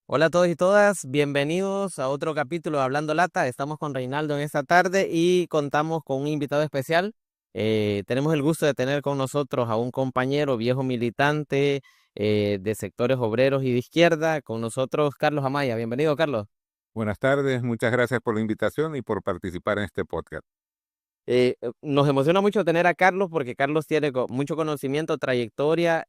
Hola a todos y todas, bienvenidos a otro capítulo de Hablando Lata. Estamos con Reinaldo en esta tarde y contamos con un invitado especial. Tenemos el gusto de tener con nosotros a un compañero viejo militante de sectores obreros y de izquierda, con nosotros Carlos Amaya. Bienvenido, Carlos. Buenas tardes, muchas gracias por la invitación y por participar en este podcast. Nos emociona mucho tener a Carlos porque Carlos tiene mucho conocimiento, trayectoria.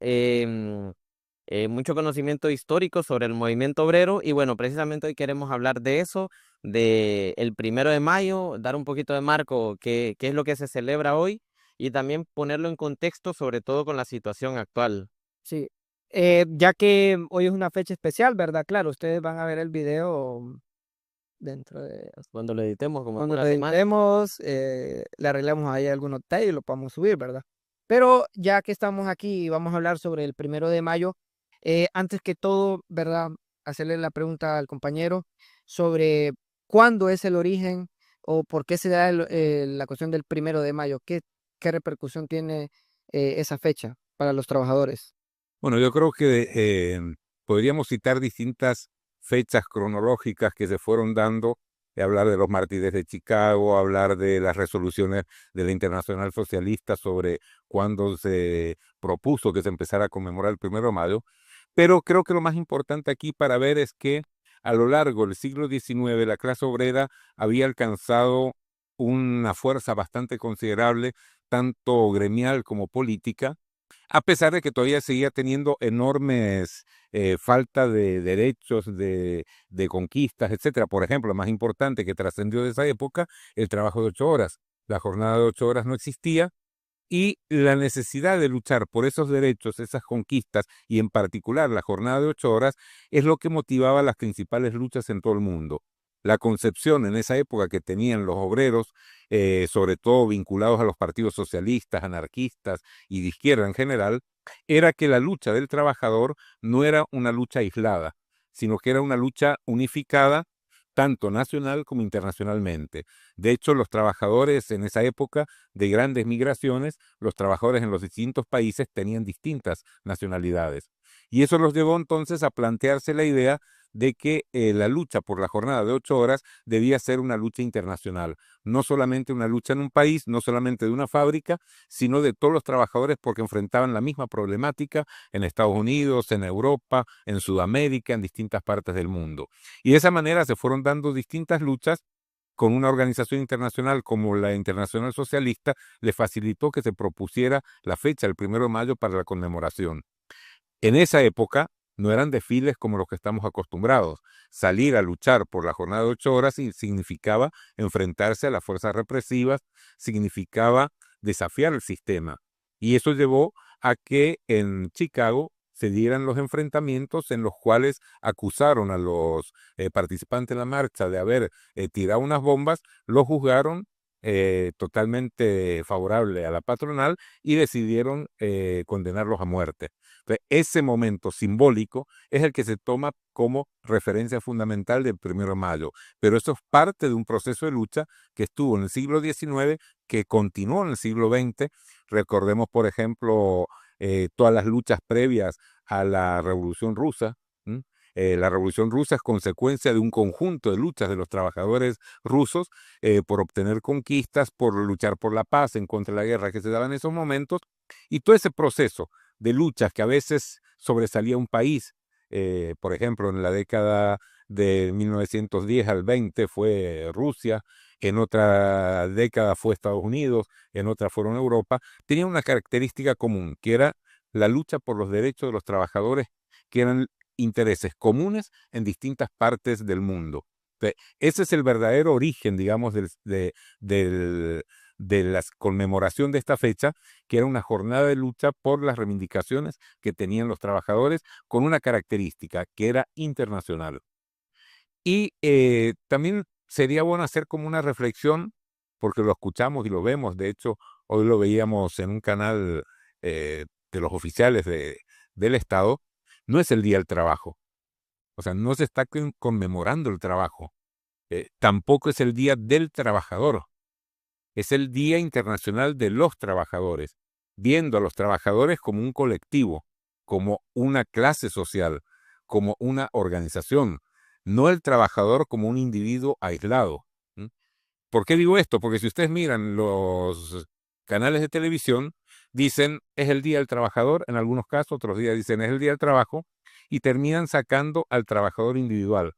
Mucho conocimiento histórico sobre el movimiento obrero y bueno, precisamente hoy queremos hablar de eso, de el 1 de mayo, dar un poquito de marco, qué es lo que se celebra hoy y también ponerlo en contexto, sobre todo con la situación actual. Sí, ya que hoy es una fecha especial, ¿verdad? Claro, ustedes van a ver el video dentro de Cuando lo editemos, como en cuando una lo semana. editemos, le arreglamos ahí algunos detalles y lo podemos subir, ¿verdad? Pero ya que estamos aquí y vamos a hablar sobre el 1 de mayo, antes que todo, ¿verdad? Hacerle la pregunta al compañero sobre cuándo es el origen o por qué se da la cuestión del 1 de mayo, qué repercusión tiene esa fecha para los trabajadores. Bueno, yo creo que podríamos citar distintas fechas cronológicas que se fueron dando, hablar de los mártires de Chicago, hablar de las resoluciones de la Internacional Socialista sobre cuándo se propuso que se empezara a conmemorar el 1 de mayo, pero creo que lo más importante aquí para ver es que a lo largo del siglo XIX la clase obrera había alcanzado una fuerza bastante considerable, tanto gremial como política, a pesar de que todavía seguía teniendo enormes falta de derechos, de conquistas, etcétera. Por ejemplo, lo más importante que trascendió de esa época, el trabajo de 8 horas. La jornada de 8 horas no existía y la necesidad de luchar por esos derechos, esas conquistas, y en particular la jornada de 8 horas, es lo que motivaba las principales luchas en todo el mundo. La concepción en esa época que tenían los obreros, sobre todo vinculados a los partidos socialistas, anarquistas y de izquierda en general, era que la lucha del trabajador no era una lucha aislada, sino que era una lucha unificada tanto nacional como internacionalmente. De hecho, los trabajadores en esa época de grandes migraciones, los trabajadores en los distintos países tenían distintas nacionalidades. Y eso los llevó entonces a plantearse la idea de que la lucha por la jornada de 8 horas debía ser una lucha internacional, no solamente una lucha en un país, no solamente de una fábrica, sino de todos los trabajadores porque enfrentaban la misma problemática en Estados Unidos, en Europa, en Sudamérica, en distintas partes del mundo. Y de esa manera se fueron dando distintas luchas con una organización internacional como la Internacional Socialista, le facilitó que se propusiera la fecha, el 1 de mayo, para la conmemoración. En esa época no eran desfiles como los que estamos acostumbrados. Salir a luchar por la jornada de 8 horas significaba enfrentarse a las fuerzas represivas, significaba desafiar el sistema. Y eso llevó a que en Chicago se dieran los enfrentamientos en los cuales acusaron a los participantes en la marcha de haber tirado unas bombas, los juzgaron totalmente favorable a la patronal y decidieron condenarlos a muerte. Entonces, ese momento simbólico es el que se toma como referencia fundamental del 1 de mayo, pero eso es parte de un proceso de lucha que estuvo en el siglo XIX, que continuó en el siglo XX. Recordemos, por ejemplo, todas las luchas previas a la Revolución Rusa. ¿m? La Revolución Rusa es consecuencia de un conjunto de luchas de los trabajadores rusos por obtener conquistas, por luchar por la paz en contra de la guerra que se daba en esos momentos, y todo ese proceso de luchas que a veces sobresalía un país. Por ejemplo, en la década de 1910 al 20 fue Rusia, en otra década fue Estados Unidos, en otra fueron Europa. Tenía una característica común, que era la lucha por los derechos de los trabajadores, que eran intereses comunes en distintas partes del mundo. Entonces, ese es el verdadero origen, digamos, del- de la conmemoración de esta fecha, que era una jornada de lucha por las reivindicaciones que tenían los trabajadores, con una característica que era internacional. Y también sería bueno hacer como una reflexión, porque lo escuchamos y lo vemos. De hecho, hoy lo veíamos en un canal de los oficiales del Estado. No es el Día del Trabajo, o sea, no se está conmemorando el trabajo. Tampoco es el Día del Trabajador, es el Día Internacional de los Trabajadores, viendo a los trabajadores como un colectivo, como una clase social, como una organización, no el trabajador como un individuo aislado. ¿Mm? ¿Por qué digo esto? Porque si ustedes miran los canales de televisión, dicen es el Día del Trabajador, en algunos casos, otros días dicen es el Día del Trabajo, y terminan sacando al trabajador individual,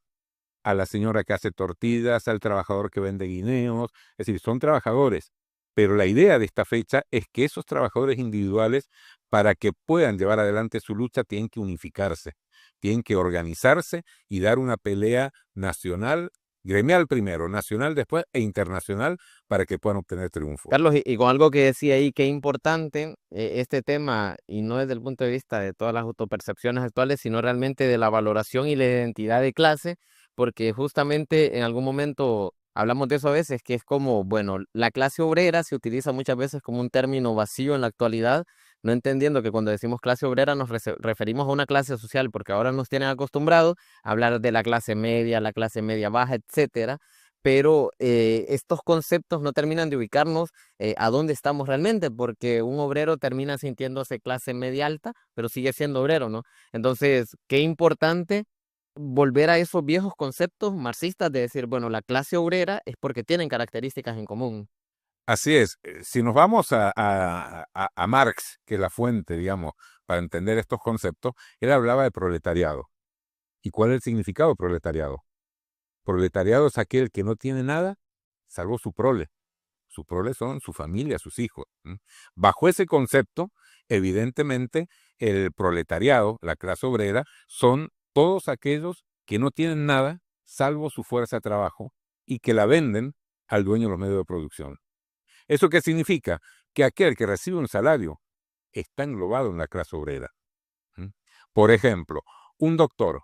a la señora que hace tortillas, al trabajador que vende guineos, es decir, son trabajadores. Pero la idea de esta fecha es que esos trabajadores individuales, para que puedan llevar adelante su lucha, tienen que unificarse, tienen que organizarse y dar una pelea nacional, gremial primero, nacional después e internacional, para que puedan obtener triunfo. Carlos, y con algo que decía ahí, qué importante este tema, y no desde el punto de vista de todas las autopercepciones actuales, sino realmente de la valoración y la identidad de clase, porque justamente en algún momento hablamos de eso a veces, que es como, bueno, la clase obrera se utiliza muchas veces como un término vacío en la actualidad, no entendiendo que cuando decimos clase obrera nos referimos a una clase social, porque ahora nos tienen acostumbrados a hablar de la clase media baja, etcétera, pero estos conceptos no terminan de ubicarnos a dónde estamos realmente, porque un obrero termina sintiéndose clase media alta, pero sigue siendo obrero, ¿no? Entonces, qué importante volver a esos viejos conceptos marxistas de decir, bueno, la clase obrera es porque tienen características en común. Así es, si nos vamos a Marx, que es la fuente, digamos, para entender estos conceptos, él hablaba de proletariado. ¿Y cuál es el significado de proletariado? Proletariado es aquel que no tiene nada, salvo su prole. Su prole son su familia, sus hijos. Bajo ese concepto, evidentemente, el proletariado, la clase obrera, son todos aquellos que no tienen nada, salvo su fuerza de trabajo, y que la venden al dueño de los medios de producción. ¿Eso qué significa? Que aquel que recibe un salario está englobado en la clase obrera. ¿Mm? Por ejemplo, un doctor.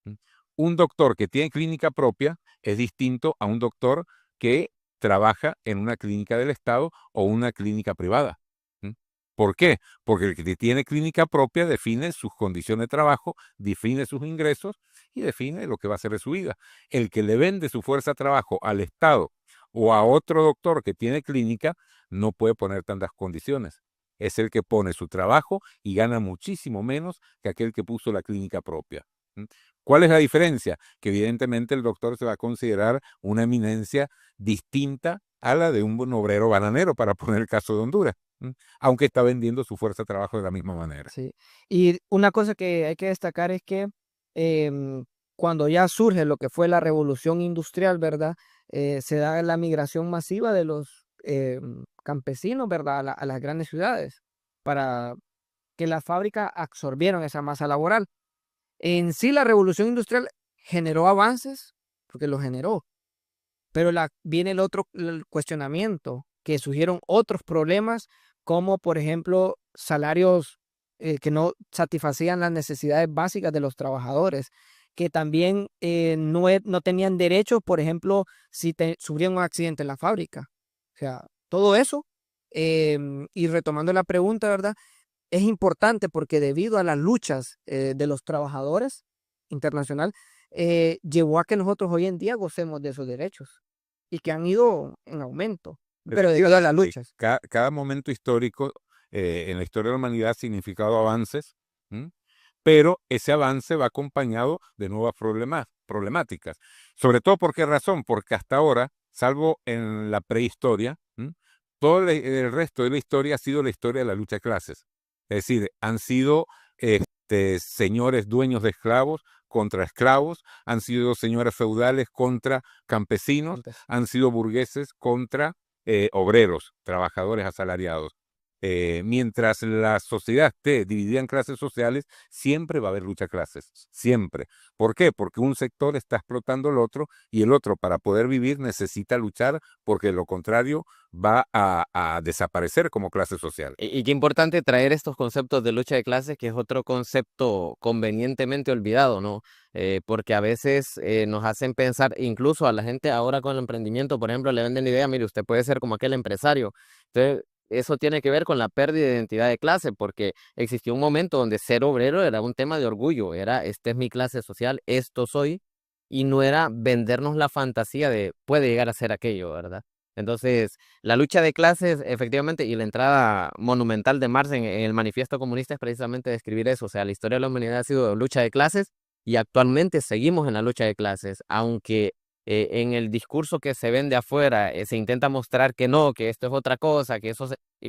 ¿Mm? Un doctor que tiene clínica propia es distinto a un doctor que trabaja en una clínica del Estado o una clínica privada. ¿Mm? ¿Por qué? Porque el que tiene clínica propia define sus condiciones de trabajo, define sus ingresos y define lo que va a hacer de su vida. El que le vende su fuerza de trabajo al Estado o a otro doctor que tiene clínica no puede poner tantas condiciones. Es el que pone su trabajo y gana muchísimo menos que aquel que puso la clínica propia. ¿Mm? ¿Cuál es la diferencia? Que evidentemente el doctor se va a considerar una eminencia distinta a la de un obrero bananero, para poner el caso de Honduras, aunque está vendiendo su fuerza de trabajo de la misma manera. Sí. Y una cosa que hay que destacar es que em, cuando ya surge lo que fue la revolución industrial, ¿verdad? Se da la migración masiva de los campesinos, ¿verdad? A las grandes ciudades para que las fábricas absorbieron esa masa laboral. En sí, la revolución industrial generó avances, porque lo generó, pero viene el cuestionamiento, que surgieron otros problemas, como por ejemplo salarios que no satisfacían las necesidades básicas de los trabajadores, que también no tenían derechos, por ejemplo, si sufrían un accidente en la fábrica. O sea, todo eso, y retomando la pregunta, ¿verdad? Es importante porque debido a las luchas de los trabajadores internacional, llevó a que nosotros hoy en día gocemos de esos derechos y que han ido en aumento, pero debido a las Sí, luchas. cada momento histórico en la historia de la humanidad ha significado avances, ¿m? Pero ese avance va acompañado de nuevas problemáticas. Sobre todo, ¿por qué razón? Porque hasta ahora, salvo en la prehistoria, todo el resto de la historia ha sido la historia de la lucha de clases. Es decir, han sido señores dueños de esclavos contra esclavos, han sido señores feudales contra campesinos, Entonces, han sido burgueses contra obreros, trabajadores asalariados. Mientras la sociedad esté dividida en clases sociales, siempre va a haber lucha de clases, siempre. ¿Por qué? Porque un sector está explotando al otro y el otro, para poder vivir, necesita luchar, porque de lo contrario va a desaparecer como clase social. Y qué importante traer estos conceptos de lucha de clases, que es otro concepto convenientemente olvidado, ¿no? Porque a veces nos hacen pensar, incluso a la gente ahora con el emprendimiento, por ejemplo, le venden la idea, mire, usted puede ser como aquel empresario. Entonces, eso tiene que ver con la pérdida de identidad de clase, porque existió un momento donde ser obrero era un tema de orgullo, era, esta es mi clase social, esto soy, y no era vendernos la fantasía de puede llegar a ser aquello, ¿verdad? Entonces, la lucha de clases, efectivamente, y la entrada monumental de Marx en el Manifiesto Comunista es precisamente describir eso. O sea, la historia de la humanidad ha sido lucha de clases y actualmente seguimos en la lucha de clases, aunque en el discurso que se vende afuera se intenta mostrar que no, que esto es otra cosa, que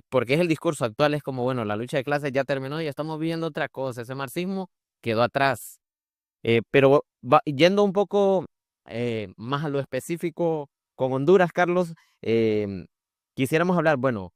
porque es el discurso actual, es como, bueno, la lucha de clases ya terminó y estamos viviendo otra cosa, ese marxismo quedó atrás. Pero yendo un poco más a lo específico con Honduras, Carlos, quisiéramos hablar, bueno,